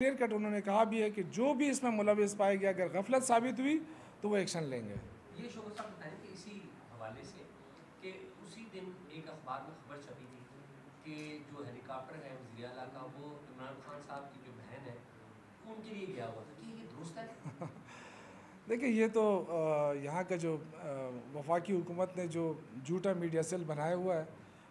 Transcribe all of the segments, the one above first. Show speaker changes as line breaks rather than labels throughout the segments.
Clear cut उन्होंने कहा भी है कि जो भी इसमें मुलविस पाया गया, अगर गफलत साबित हुई तो वो एक्शन लेंगे।
ये शोभा साहब बताएं कि इसी हवाले से कि उसी दिन एक अखबार में खबर छपी थी कि जो हेलीकॉप्टर है वज़ीर आला का वो इमरान खान साहब की जो बहन है उनके लिए गया हुआ था, कि ये दुरुस्त है?
देखिए, ये तो यहाँ का जो वफाकी हुकूमत ने जो झूठा मीडिया सेल बनाया हुआ है,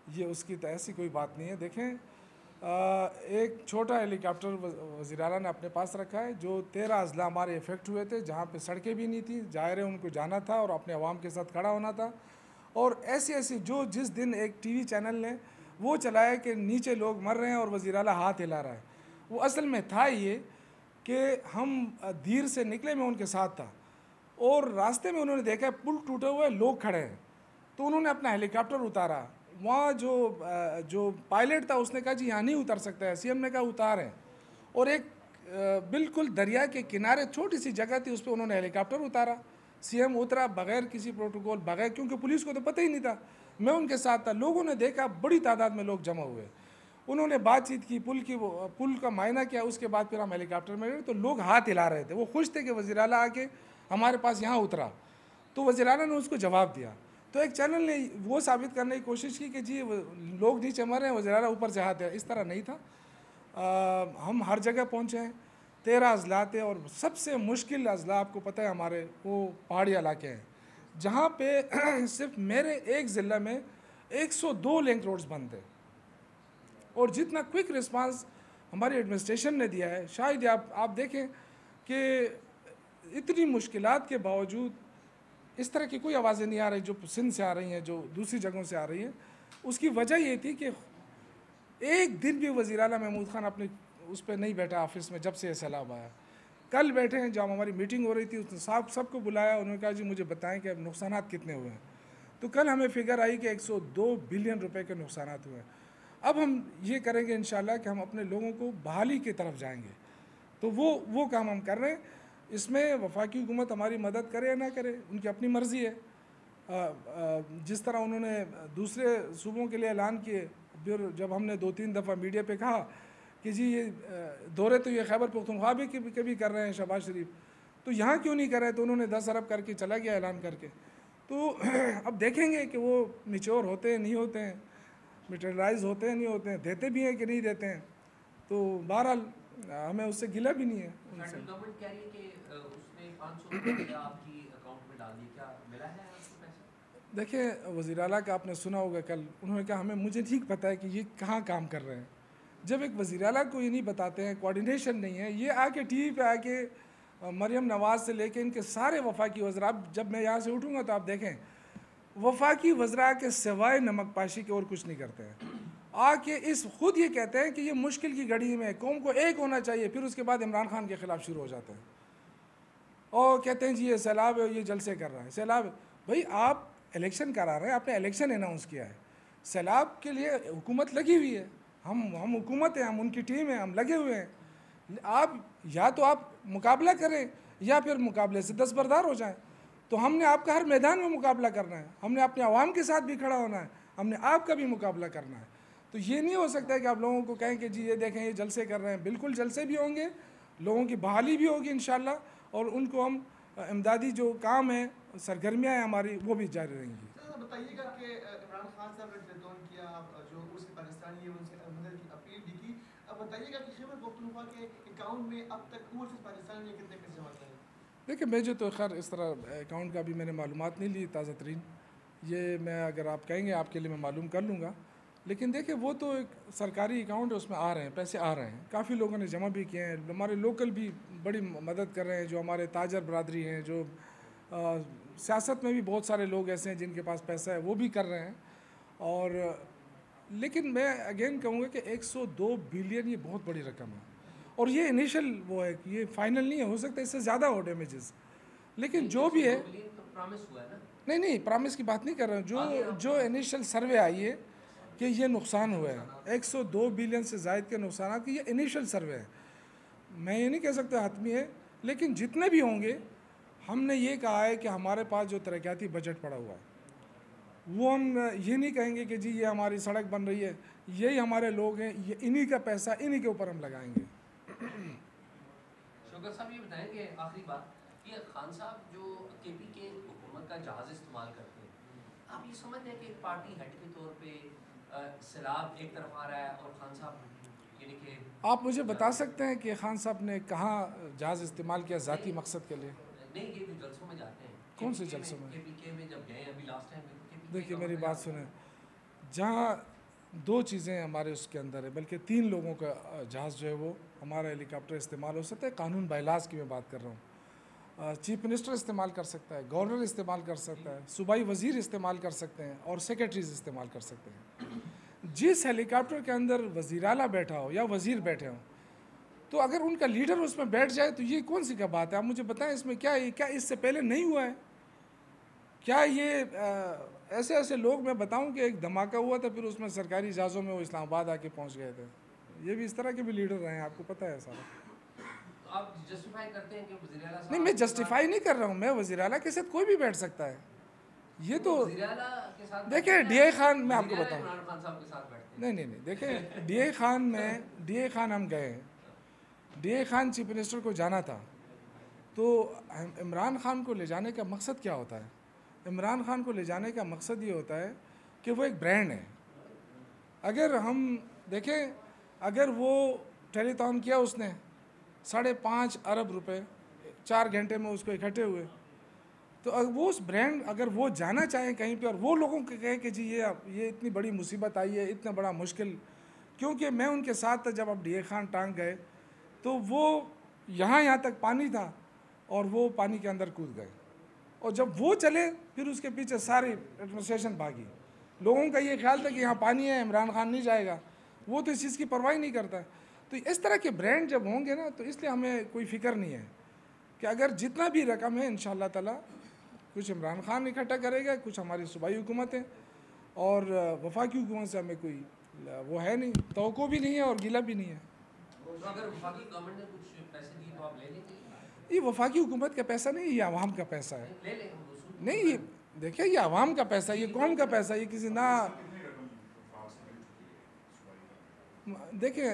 ये उसकी तो ऐसी कोई बात नहीं है। देखें, एक छोटा हेलीकॉप्टर वज़ीर आला ने अपने पास रखा है। जो 13 अजला हमारे इफ़ेक्ट हुए थे, जहाँ पे सड़कें भी नहीं थी, ज़ाहिर है उनको जाना था और अपने अवाम के साथ खड़ा होना था। और ऐसी ऐसी जो जिस दिन एक टीवी चैनल ने वो चलाया कि नीचे लोग मर रहे हैं और वज़ीर आला हाथ हिला रहा है, वो असल में था ये कि हम धीर से निकले, मैं उनके साथ था और रास्ते में उन्होंने देखा पुल टूटे हुए, लोग खड़े हैं, तो उन्होंने अपना हेलीकॉप्टर उतारा। वहाँ जो पायलट था उसने कहा जी यहाँ नहीं उतर सकता है, सीएम ने कहा उतारें, और एक बिल्कुल दरिया के किनारे छोटी सी जगह थी, उस पर उन्होंने हेलीकॉप्टर उतारा। सीएम उतरा बगैर किसी प्रोटोकॉल, बगैर, क्योंकि पुलिस को तो पता ही नहीं था, मैं उनके साथ था। लोगों ने देखा बड़ी तादाद में लोग जमा हुए, उन्होंने बातचीत की, पुल का मायना किया, उसके बाद फिर हम हेलीकॉप्टर में गए तो लोग हाथ हिला रहे थे, वो खुश थे कि वज़ीर आला आके हमारे पास यहाँ उतरा। तो वज़ीर आला ने उसको जवाब दिया। तो एक चैनल ने वो साबित करने की कोशिश की कि जी लोग नीचे मर रहे हैं, वज़ीर आला ऊपर से हाथ है, इस तरह नहीं था। हम हर जगह पहुँचे हैं, 13 अजला थे और सबसे मुश्किल अजला आपको पता है हमारे वो पहाड़ी इलाके हैं, जहाँ पे सिर्फ मेरे एक ज़िला में 102 लिंक रोड्स बंद थे। और जितना क्विक रिस्पांस हमारी एडमिनिस्ट्रेशन ने दिया है, शायद आप देखें कि इतनी मुश्किलात के बावजूद इस तरह की कोई आवाज़ें नहीं आ रही जो सिंध से आ रही हैं, जो दूसरी जगहों से आ रही हैं। उसकी वजह ये थी कि एक दिन भी वज़ीर आला महमूद खान अपने उस पर नहीं बैठा ऑफिस में जब से ये सैलाब आया। कल बैठे हैं, जब हमारी मीटिंग हो रही थी उसने साहब सबको बुलाया, उन्होंने कहा जी मुझे बताएं कि अब नुकसान कितने हुए हैं। तो कल हमें फिगर आई कि 102 बिलियन रुपए के नुकसान हुए हैं। अब हम ये करेंगे इंशाल्लाह कि हम अपने लोगों को बहाली की तरफ जाएंगे, तो वो काम हम कर रहे हैं। इसमें वफाकी हुकूमत हमारी मदद करे या ना करे, उनकी अपनी मर्ज़ी है। जिस तरह उन्होंने दूसरे सूबों के लिए ऐलान किए, फिर जब हमने 2-3 दफ़ा मीडिया पे कहा कि जी ये दौरे तो ये खैबर पख्तूनख्वा भी कभी कर रहे हैं शहबाज शरीफ, तो यहाँ क्यों नहीं कर रहे, तो उन्होंने 10 अरब करके चला गया ऐलान करके। तो अब देखेंगे कि वो मिच्योर होते हैं नहीं होते हैं, मटेरियलाइज होते हैं नहीं होते हैं, देते भी हैं कि नहीं देते हैं। तो बहरहाल हमें उससे गिला भी नहीं है।
सेंट्रल गवर्नमेंट कह रही है कि उसने 500 रुपया आपकी अकाउंट में डाल दिया, क्या मिला है आपको पैसा?
देखिए, वज़ीर आला का आपने सुना होगा, कल उन्होंने कहा हमें मुझे ठीक पता है कि ये कहाँ काम कर रहे हैं। जब एक वज़ीर आला को ये नहीं बताते हैं, कोऑर्डिनेशन नहीं है, ये आके टीवी पे आके मरियम नवाज़ से लेके इनके सारे वफाकी वज़रा, जब मैं यहाँ से उठूँगा तो आप देखें वफाकी वज़रा के सिवाय नमक पाशी के और कुछ नहीं करते हैं। आके इस खुद ये कहते हैं कि ये मुश्किल की घड़ी में कौम को एक होना चाहिए, फिर उसके बाद इमरान खान के ख़िलाफ़ शुरू हो जाते हैं और कहते हैं जी ये सैलाब है, ये जलसे कर रहा है। सैलाब भाई आप इलेक्शन करा रहे हैं, आपने इलेक्शन अनाउंस किया है, सैलाब के लिए हुकूमत लगी हुई है, हम हुकूमत हैं, हम उनकी टीम है, हम लगे हुए हैं। आप या तो आप मुकाबला करें या फिर मुकाबले से दस्तबरदार हो जाएं। तो हमने आपका हर मैदान में मुकाबला करना है, हमने अपने आवाम के साथ भी खड़ा होना है, हमने आपका भी मुकाबला करना है। तो ये नहीं हो सकता है कि आप लोगों को कहें कि जी ये देखें ये जलसे कर रहे हैं। बिल्कुल जलसे भी होंगे, लोगों की बहाली भी होगी इंशाल्लाह, और उनको हम इमदादी जो काम है, सरगर्मियाँ हैं हमारी, वो भी जारी रहेंगी।
सर बताइएगा कि इमरान खान साहब ने टेलीफोन किया, जो उसके पाकिस्तानी है उनसे मदद की अपील भी की। अब बताइएगा कि खैबर पख्तूनख्वा के अकाउंट में अब तक ओवरसीज़ पाकिस्तानी ने कितने पैसे जमा किए?
देखिए, मुझे तो खैर इस तरह अकाउंट का भी मैंने मालूमात नहीं ली ताज़ा तरीन, ये मैं अगर आप कहेंगे आपके लिए मैं मालूम कर लूँगा। लेकिन देखिए वो तो एक सरकारी अकाउंट है, उसमें आ रहे हैं पैसे, आ रहे हैं, काफ़ी लोगों ने जमा भी किए हैं। हमारे लोकल भी बड़ी मदद कर रहे हैं, जो हमारे ताजर बरदरी हैं, जो सियासत में भी बहुत सारे लोग ऐसे हैं जिनके पास पैसा है, वो भी कर रहे हैं। और लेकिन मैं अगेन कहूँगा कि 102 बिलियन ये बहुत बड़ी रकम है, और ये इनिशियल वो है कि ये फाइनल नहीं है, हो सकता है इससे ज़्यादा हो डैमेजेस, लेकिन जो भी है।
तो प्रॉमिस हुआ है ना?
नहीं प्रॉमिस की बात नहीं कर रहा हूँ, जो इनिशियल सर्वे आई है कि ये नुकसान हुआ है 102 बिलियन से ज़ायद के नुकसान की, ये इनिशियल सर्वे है, मैं ये नहीं कह सकता हतमी है, लेकिन जितने भी होंगे हमने ये कहा है कि हमारे पास जो तरक्याती बजट पड़ा हुआ है वो हम ये नहीं कहेंगे कि जी ये हमारी सड़क बन रही है, यही हमारे लोग हैं, ये इन्हीं का पैसा इन्हीं के ऊपर हम लगाएंगे।
शौकत साहब ये बताएं कि आखिरी बात, ये खान साहब जो केपी के हुकूमत का जहाज़ इस्तेमाल करते हैं, आप ये समझते हैं कि एक पार्टी हेड के तौर पे सैलाब एक तरफ आ रहा है और खान साहब यानी कि
आप मुझे बता सकते हैं कि खान साहब ने कहाँ जहाज़ इस्तेमाल किया ज़ाती मकसद के लिए?
नहीं, ये जो जलसों में जाते हैं,
कौन से जलसों में?
केपीके में जब गए अभी लास्ट टाइम,
देखिए मेरी बात सुने, जहाँ दो चीज़ें हमारे उसके अंदर है, बल्कि 3 लोगों का जहाज़ जो है वो हमारा हेलीकॉप्टर इस्तेमाल हो सकता है। कानून बायलाज की मैं बात कर रहा हूँ। चीफ मिनिस्टर इस्तेमाल कर सकता है, गवर्नर इस्तेमाल कर सकता है, सूबाई वज़ीर इस्तेमाल कर सकते हैं और सेक्रेटरीज इस्तेमाल कर सकते हैं। जिस हेलीकॉप्टर के अंदर वज़ीर आला बैठा हो या वज़ीर बैठे हों, तो अगर उनका लीडर उसमें बैठ जाए तो ये कौन सी क्या बात है? आप मुझे बताएं, इसमें क्या इससे पहले नहीं हुआ है? क्या ये ऐसे ऐसे लोग, मैं बताऊं कि एक धमाका हुआ था, फिर उसमें सरकारी जहाज़ों में वो इस्लामाबाद आके पहुंच गए थे। ये भी इस तरह के भी लीडर रहे हैं, आपको पता है सारा।
तो आप जस्टिफाई करते हैं कि वज़ीर आला साहब,
नहीं, मैं जस्टिफाई नहीं कर रहा हूँ, मैं वज़ीर आला के साथ कोई भी बैठ सकता है। ये तो
वज़ीर आला के साथ
देखिए डीए खान, मैं आपको बताऊँ,
इमरान खान साहब के साथ बैठते हैं।
नहीं, देखिए डीए खान हम गए, डीए खान चीफ मिनिस्टर को जाना था, तो इमरान खान को ले जाने का मकसद क्या होता है? इमरान खान को ले जाने का मकसद ये होता है कि वो एक ब्रांड है। अगर हम देखें, अगर वो टेलीथॉन किया उसने 5.5 अरब रुपए 4 घंटे में उसको इकट्ठे हुए, तो अगर वो उस ब्रांड, अगर वो जाना चाहें कहीं पे और वो लोगों को कहें कि जी ये इतनी बड़ी मुसीबत आई है, इतना बड़ा मुश्किल, क्योंकि मैं उनके साथ था जब आप डीए खान टांग गए, तो वो यहाँ तक पानी था और वो पानी के अंदर कूद गए, और जब वो चले फिर उसके पीछे सारी एडमिनिस्ट्रेशन भागी। लोगों का ये ख्याल था कि यहाँ पानी है, इमरान खान नहीं जाएगा, वो तो इस चीज़ की परवाह नहीं करता। तो इस तरह के ब्रांड जब होंगे ना, तो इसलिए हमें कोई फ़िक्र नहीं है कि अगर जितना भी रकम है इंशाअल्लाह ताला कुछ इमरान खान इकट्ठा करेगा, कुछ हमारी सूबाई हुकूमत है, और वफाकी हुकूमत से हमें कोई वो है नहीं, तवक्को भी नहीं है और गिला भी नहीं है।
तो अगर वफाकी गवर्नमेंट ने कुछ पैसे दिए तो आप ले लेंगे?
ये वफाकी हुकूमत का पैसा नहीं, ये आवाम का पैसा है।
ले लें हम वसूल।
नहीं, ये देखिए, ये आवाम का पैसा है, ये कौम का पैसा है, ये किसी ना देखिए,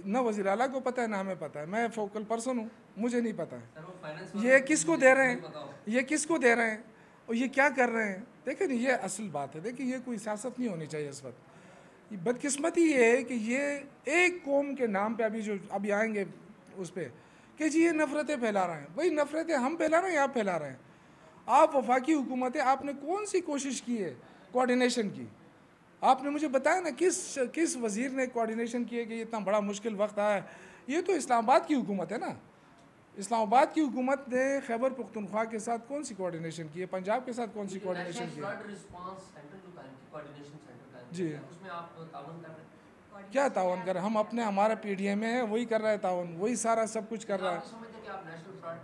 ना वज़ीर आला को पता है ना हमें पता है। मैं फोकल पर्सन हूँ, मुझे नहीं पता है
सर वो फाइनेंस
ये किसको दे रहे
नहीं पता हो।
हैं, ये किसको दे रहे हैं और ये क्या कर रहे हैं। देखिए नहीं, ये असल बात है। देखिए, ये कोई सियासत नहीं होनी चाहिए इस वक्त। ये बदकिस्मती ये है कि ये एक कौम के नाम पे अभी आएंगे उस पर कि जी ये नफ़रतें फैला रहे हैं। वही नफ़रतें हम फैला रहे हैं, आप फैला रहे हैं। आप वफाकी हुकूमत है, आपने कौन सी कोशिश की है कोऑर्डिनेशन की? आपने मुझे बताया ना किस वज़ीर ने कोऑर्डिनेशन किया कि इतना बड़ा मुश्किल वक्त आया। ये तो इस्लामाबाद की हुकूमत है ना, इस्लामाबाद की हुकूमत ने खैबर पख्तूनख्वा के साथ कौन सी कोऑर्डिनेशन की है, पंजाब के साथ कौन सी कोऑर्डिनेशन की है? जी,
उसमें आप ताउन कर रहे हैं?
क्या तावन कर? हम अपने, हमारा PDM है, वही कर रहा है तावन, वही सारा सब कुछ कर रहा है।
आप समझते हैं कि आप नेशनल फ्रंट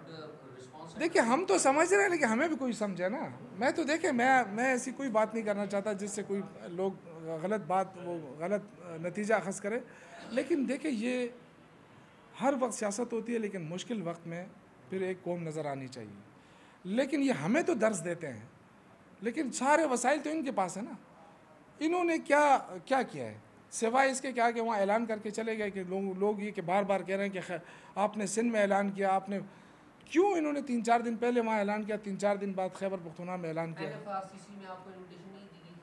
रिस्पांस
देखिए, हम तो समझ रहे हैं, लेकिन हमें भी कोई समझे ना। मैं तो देखिए, मैं ऐसी कोई बात नहीं करना चाहता जिससे कोई लोग गलत नतीजा अखज़ करे। लेकिन देखिए, ये हर वक्त सियासत होती है, लेकिन मुश्किल वक्त में फिर एक कौम नज़र आनी चाहिए। लेकिन ये हमें तो दर्ज देते हैं, लेकिन सारे वसाइल तो इनके पास है ना। इन्होंने क्या किया है सिवाय इसके क्या कि वहाँ ऐलान करके चले गए कि लोग ये कि बार बार कह रहे हैं कि आपने सिंध में ऐलान किया, आपने क्यों? इन्होंने 3-4 दिन पहले वहाँ ऐलान किया, 3-4 दिन बाद खैबर पख्तूनख्वा में ऐलान किया।
NFRCC में आपको इनविटेशन नहीं दी गई?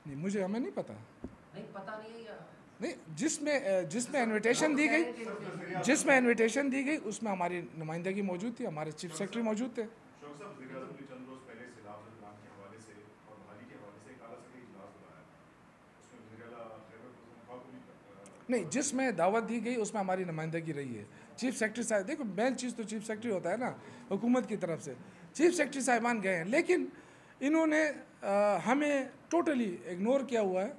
नहीं, हमें नहीं पता।
नहीं पता नहीं है या
नहीं, जिसमें इनविटेशन दी गई उसमें हमारी नुमाइंदगी मौजूद थी, हमारे चीफ सेक्रेटरी मौजूद थे। नहीं, जिसमें दावत दी गई उसमें हमारी नुमाइंदगी रही है। चीफ सेक्रेटरी साहब, देखो मेन चीज़ तो चीफ सेक्रेटरी होता है ना हुकूमत की तरफ से। चीफ सेक्रेटरी साहिबान गए हैं, लेकिन इन्होंने हमें टोटली इग्नोर किया हुआ है,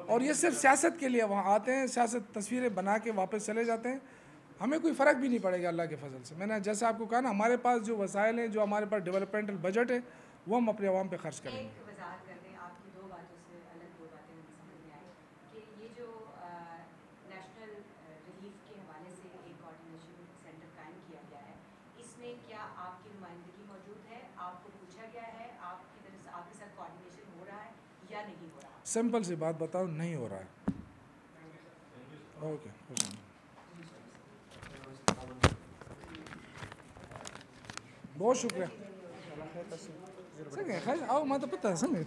और ये सिर्फ सियासत के लिए वहाँ आते हैं, सियासत तस्वीरें बना के वापस चले जाते हैं। हमें कोई फ़र्क भी नहीं पड़ेगा अल्लाह के फजल से। मैंने जैसे आपको कहा ना, हमारे पास जो वसाइल हैं, जो हमारे पास डेवलपमेंटल बजट है, वो हम अपने आवाम पे खर्च करेंगे।
आपकी दो बातों से अलग दो बातें मुझे समझ में आई कि ये जो नेशनल रिलीफ के हवाले से एक कोऑर्डिनेशन सेंटर कायम किया गया है, इसमें क्या आपकी नुमाइंदगी मौजूद है? आपको पूछा गया है, आपकी तरफ से आपके साथ कोऑर्डिनेशन हो रहा है या नहीं हो रहा?
सिंपल सी बात बताओ, नहीं हो रहा है। ओके। बहुत शुक्रिया. Sanga, khayr, aw ma ta pata sanga.